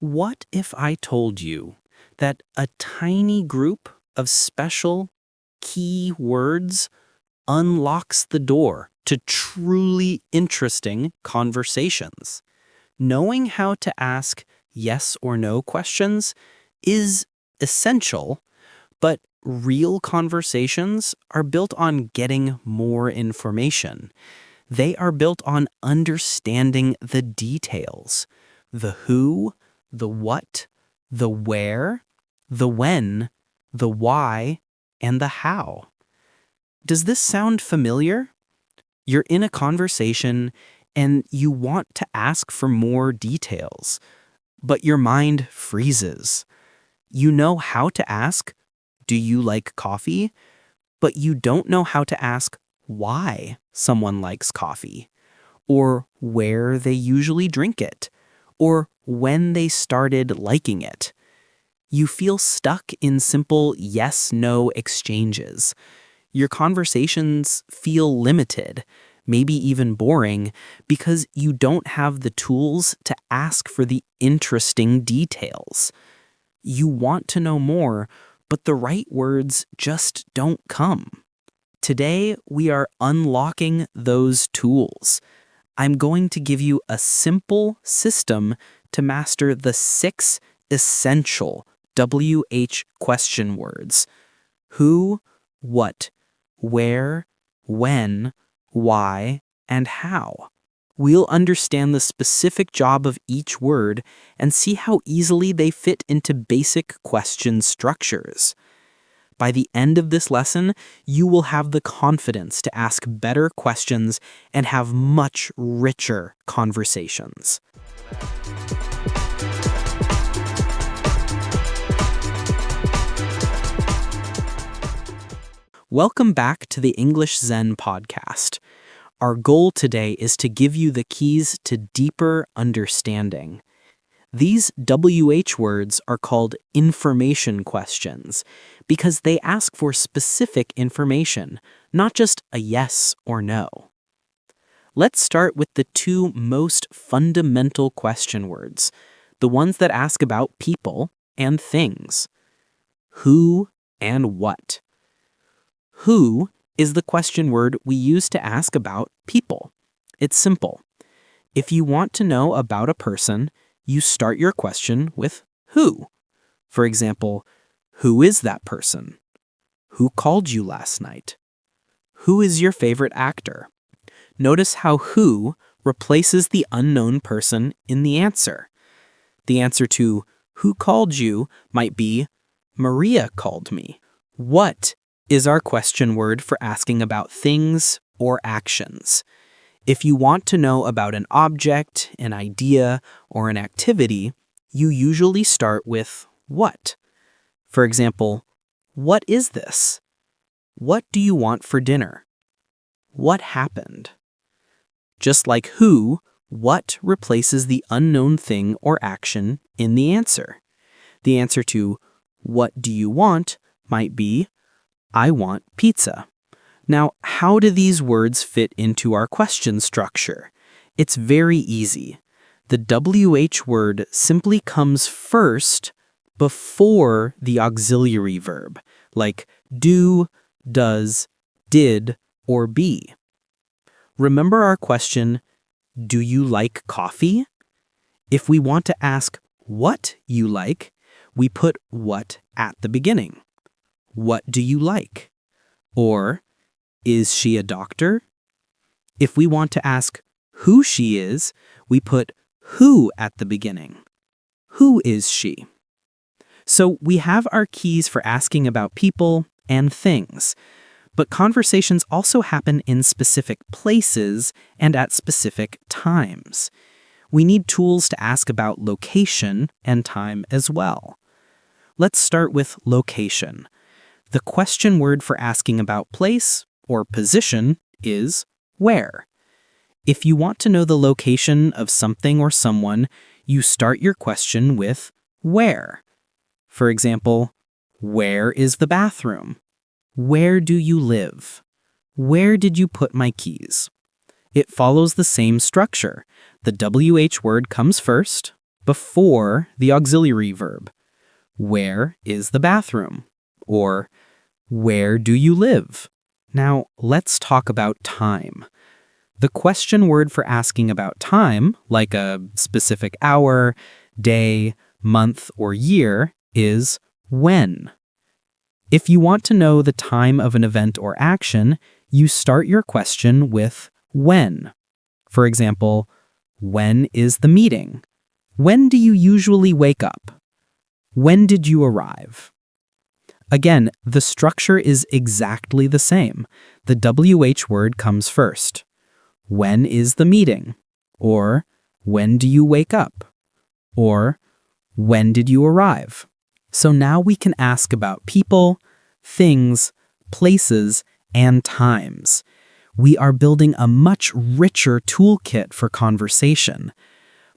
What if I told you that a tiny group of special key words unlocks the door to truly interesting conversations? Knowing how to ask yes or no questions is essential, but real conversations are built on getting more information. They are built on understanding the details, the who, the what, the where, the when, the why, and the how. Does this sound familiar? You're in a conversation and you want to ask for more details, but your mind freezes. You know how to ask, "Do you like coffee?" but you don't know how to ask why someone likes coffee, or where they usually drink it, or when they started liking it. You feel stuck in simple yes-no exchanges. Your conversations feel limited, maybe even boring, because you don't have the tools to ask for the interesting details. You want to know more, but the right words just don't come. Today, we are unlocking those tools. I'm going to give you a simple system to master the 6 essential WH question words: who, what, where, when, why, and how. We'll understand the specific job of each word and see how easily they fit into basic question structures. By the end of this lesson, you will have the confidence to ask better questions and have much richer conversations. Welcome back to the English Zen Podcast. Our goal today is to give you the keys to deeper understanding. These WH words are called information questions because they ask for specific information, not just a yes or no. Let's start with the 2 most fundamental question words, the ones that ask about people and things: who and what. Who is the question word we use to ask about people. It's simple. If you want to know about a person, you start your question with who. For example, who is that person? Who called you last night? Who is your favorite actor? Notice how who replaces the unknown person in the answer. The answer to who called you might be Maria called me. What is our question word for asking about things or actions. If you want to know about an object, an idea, or an activity, you usually start with what. For example, what is this? What do you want for dinner? What happened? Just like who, what replaces the unknown thing or action in the answer. The answer to what do you want might be I want pizza. Now, how do these words fit into our question structure? It's very easy. The WH word simply comes first before the auxiliary verb, like do, does, did, or be. Remember our question, do you like coffee? If we want to ask what you like, we put what at the beginning. What do you like? Or, is she a doctor? If we want to ask who she is, we put who at the beginning. Who is she? So we have our keys for asking about people and things. But conversations also happen in specific places and at specific times. We need tools to ask about location and time as well. Let's start with location. The question word for asking about place or position is where. If you want to know the location of something or someone, you start your question with where. For example, where is the bathroom? Where do you live? Where did you put my keys? It follows the same structure. The WH word comes first, before the auxiliary verb. Where is the bathroom? Or where do you live? Now, let's talk about time. The question word for asking about time, like a specific hour, day, month, or year, is when. If you want to know the time of an event or action, you start your question with when. For example, when is the meeting? When do you usually wake up? When did you arrive? Again, the structure is exactly the same. The WH word comes first. When is the meeting? Or when do you wake up? Or when did you arrive? So now we can ask about people, things, places, and times. We are building a much richer toolkit for conversation.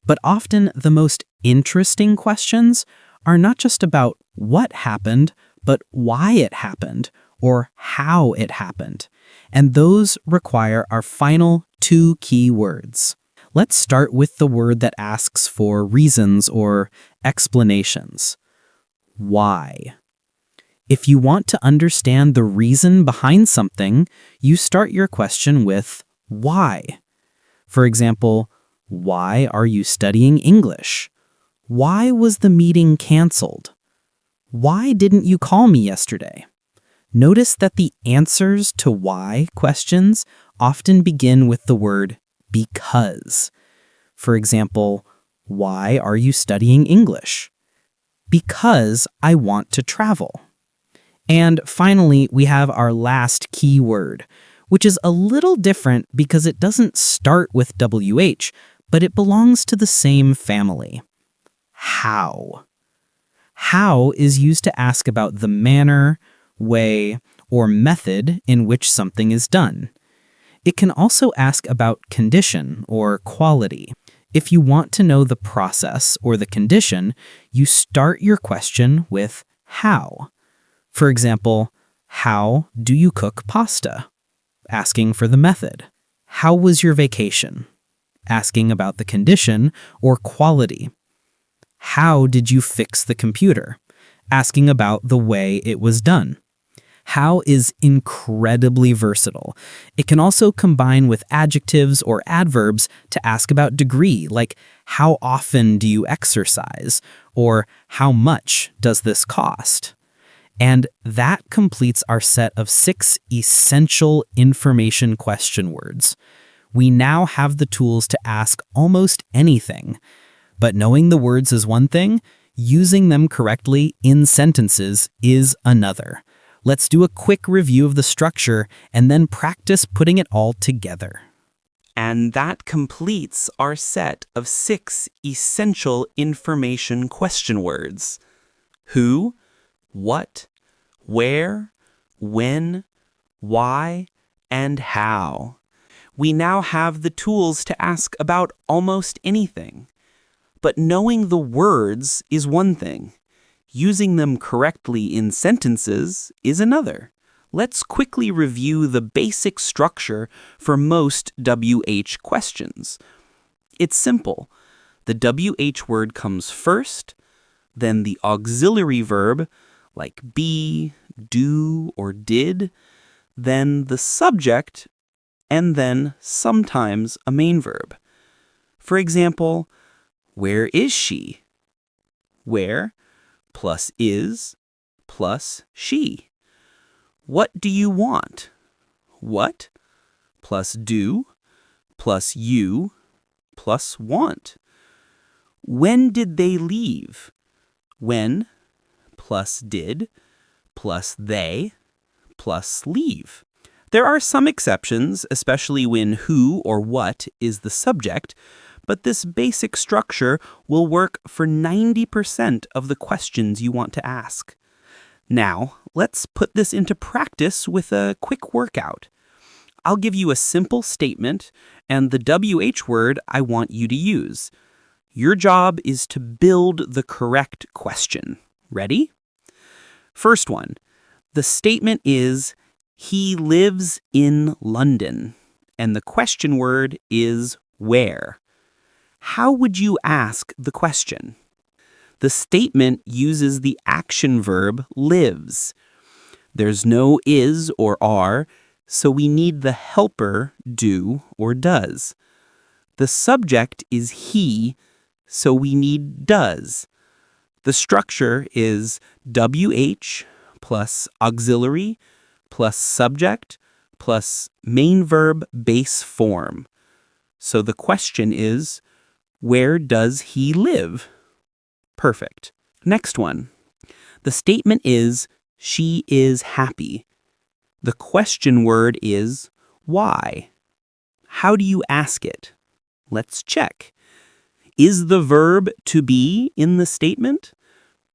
But often the most interesting questions are not just about what happened, but why it happened or how it happened. And those require our final 2 key words. Let's start with the word that asks for reasons or explanations. Why? If you want to understand the reason behind something, you start your question with why. For example, why are you studying English? Why was the meeting canceled? Why didn't you call me yesterday? Notice that the answers to why questions often begin with the word because. For example, why are you studying English? Because I want to travel. And finally, we have our last key word, which is a little different because it doesn't start with WH, but it belongs to the same family. How. How is used to ask about the manner, way, or method in which something is done. It can also ask about condition or quality. If you want to know the process or the condition, you start your question with how. For example, how do you cook pasta? Asking for the method. How was your vacation? Asking about the condition or quality. How did you fix the computer? Asking about the way it was done. How is incredibly versatile. It can also combine with adjectives or adverbs to ask about degree, like how often do you exercise? Or how much does this cost? And that completes our set of 6 essential information question words. We now have the tools to ask almost anything. But knowing the words is one thing, using them correctly in sentences is another. Let's do a quick review of the structure and then practice putting it all together. And that completes our set of 6 essential information question words. Who, what, where, when, why, and how. We now have the tools to ask about almost anything. But knowing the words is one thing. Using them correctly in sentences is another. Let's quickly review the basic structure for most WH questions. It's simple. The WH word comes first, then the auxiliary verb, like be, do, or did, then the subject, and then sometimes a main verb. For example, where is she? Where plus is plus she. What do you want? What plus do plus you plus want. When did they leave? When plus did plus they plus leave. There are some exceptions, especially when who or what is the subject, but this basic structure will work for 90% of the questions you want to ask. Now, let's put this into practice with a quick workout. I'll give you a simple statement and the WH word I want you to use. Your job is to build the correct question. Ready? First one. The statement is, he lives in London, and the question word is where. How would you ask the question? The statement uses the action verb lives. There's no is or are, so we need the helper do or does. The subject is he, so we need does. The structure is WH plus auxiliary plus subject plus main verb base form. So the question is, where does he live? Perfect. Next one. The statement is, she is happy. The question word is, why? How do you ask it? Let's check. Is the verb to be in the statement?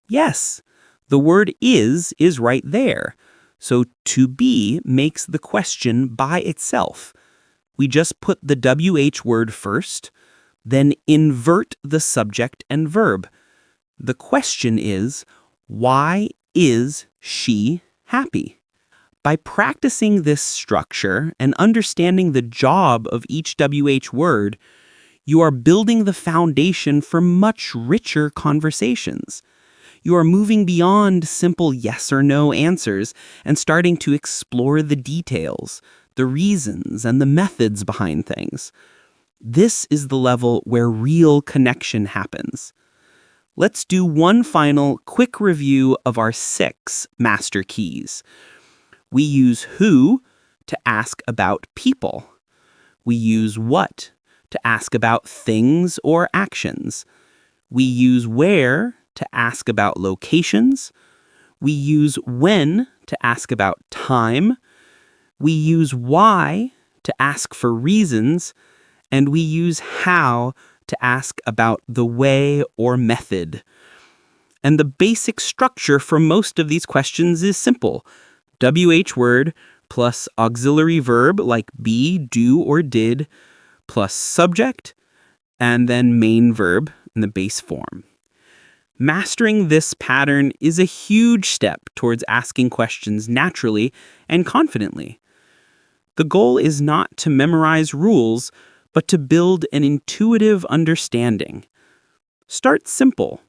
Yes, the word is right there. So to be makes the question by itself. We just put the WH word first, then invert the subject and verb. The question is, why is she happy? By practicing this structure and understanding the job of each WH word, you are building the foundation for much richer conversations. You are moving beyond simple yes or no answers and starting to explore the details, the reasons, and the methods behind things. This is the level where real connection happens. Let's do one final quick review of our 6 master keys. We use who to ask about people. We use what to ask about things or actions. We use where to ask about locations. We use when to ask about time. We use why to ask for reasons. And we use how to ask about the way or method. And the basic structure for most of these questions is simple. WH word plus auxiliary verb like be, do, or did, plus subject, and then main verb in the base form. Mastering this pattern is a huge step towards asking questions naturally and confidently. The goal is not to memorize rules, but to build an intuitive understanding. Start simple.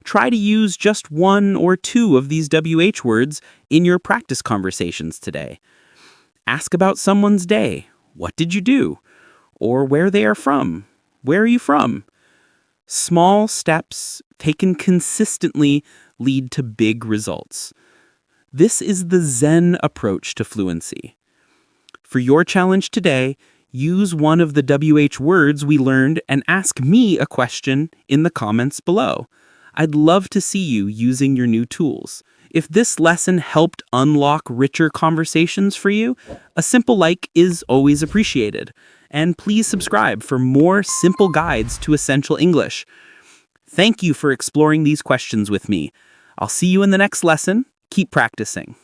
Try to use just 1 or 2 of these WH words in your practice conversations today. Ask about someone's day. What did you do? Or where they are from. Where are you from? Small steps taken consistently lead to big results. This is the Zen approach to fluency. For your challenge today, use one of the WH words we learned and ask me a question in the comments below. I'd love to see you using your new tools. If this lesson helped unlock richer conversations for you, a simple like is always appreciated. And please subscribe for more simple guides to essential English. Thank you for exploring these questions with me. I'll see you in the next lesson. Keep practicing.